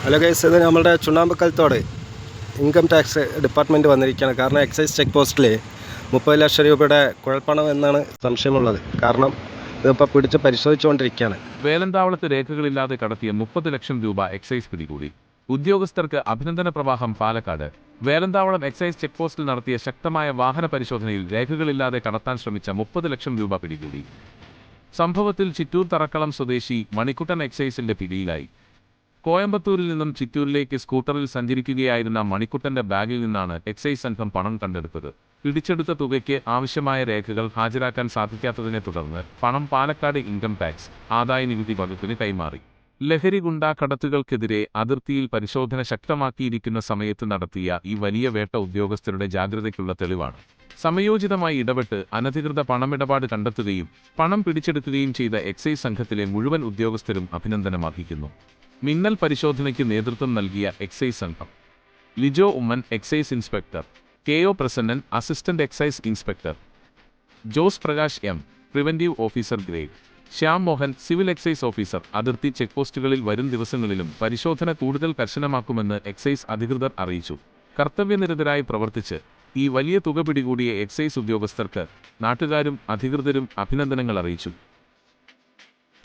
Hello guys, ഇത് നമ്മുടെ ചുണ്ണാമ്പക്കലത്തോട് income tax department വന്നിരിക്കുകയാണ്. കാരണം എക്സൈസ് ചെക്ക് പോസ്റ്റിൽ 30 ലക്ഷം രൂപയുടെ കുഴൽപ്പണം എന്നാണ് സംശയമുള്ളത്. കാരണം ഇതിപ്പോൾ പിടിച്ച് പരിശോധിച്ചുകൊണ്ടിരിക്കുകയാണ്. വേലന്താവളത്ത് രേഖകളില്ലാതെ കടത്തിയ 30 ലക്ഷം രൂപ എക്സൈസ് പിടികൂടി. ഉദ്യോഗസ്ഥർക്ക് അഭിനന്ദന പ്രവാഹം. പാലക്കാട് വേലന്താവളം എക്സൈസ് ചെക്ക് പോസ്റ്റിൽ നടത്തിയ ശക്തമായ വാഹന പരിശോധനയിൽ രേഖകളില്ലാതെ കടത്താൻ ശ്രമിച്ച 30 ലക്ഷം രൂപ പിടികൂടി. സംഭവത്തിൽ ചിറ്റൂർ തറക്കളം സ്വദേശി മണിക്കുട്ടൻ എക്സൈസിന്റെ പിടിയിലായി. കോയമ്പത്തൂരിൽ നിന്നും ചിറ്റൂരിലേക്ക് സ്കൂട്ടറിൽ സഞ്ചരിക്കുകയായിരുന്ന മണിക്കുട്ടന്റെ ബാഗിൽ നിന്നാണ് എക്സൈസ് സംഘം പണം കണ്ടെടുത്തത്. പിടിച്ചെടുത്ത തുകയ്ക്ക് ആവശ്യമായ രേഖകൾ ഹാജരാക്കാൻ സാധിക്കാത്തതിനെ തുടർന്ന് പണം പാലക്കാട് ഇൻകം ടാക്സ് ആദായനികുതി വകുപ്പിന് കൈമാറി. ലഹരി ഗുണ്ടാക്കടത്തുകൾക്കെതിരെ അതിർത്തിയിൽ പരിശോധന ശക്തമാക്കിയിരിക്കുന്ന സമയത്ത് നടത്തിയ ഈ വലിയ വേട്ട ഉദ്യോഗസ്ഥരുടെ ജാഗ്രതയ്ക്കുള്ള തെളിവാണ്. സമയോചിതമായി ഇടപെട്ട് അനധികൃത പണമിടപാട് കണ്ടെത്തുകയും പണം പിടിച്ചെടുക്കുകയും ചെയ്ത എക്സൈസ് സംഘത്തിലെ മുഴുവൻ ഉദ്യോഗസ്ഥരും അഭിനന്ദനം അർഹിക്കുന്നു. മിന്നൽ പരിശോധനയ്ക്ക് നേതൃത്വം നൽകിയ എക്സൈസ് സംഘം: Lijo Ummen excise inspector, K O. Prasannan assistant excise inspector, Jose Prakash M preventive officer grade, Shyam Mohan civil excise officer. അതിർത്തി ചെക്ക് പോസ്റ്റുകളിൽ വരും ദിവസങ്ങളിലും പരിശോധന കൂടുതൽ കർശനമാക്കുമെന്ന് എക്സൈസ് അധികൃതർ അറിയിച്ചു. കർത്തവ്യനിരതരായി പ്രവർത്തിച്ച് ഈ വലിയ തുക പിടികൂടിയ എക്സൈസ് ഉദ്യോഗസ്ഥർക്ക് നാട്ടുകാരും അധികൃതരും അഭിനന്ദനങ്ങൾ അറിയിച്ചു.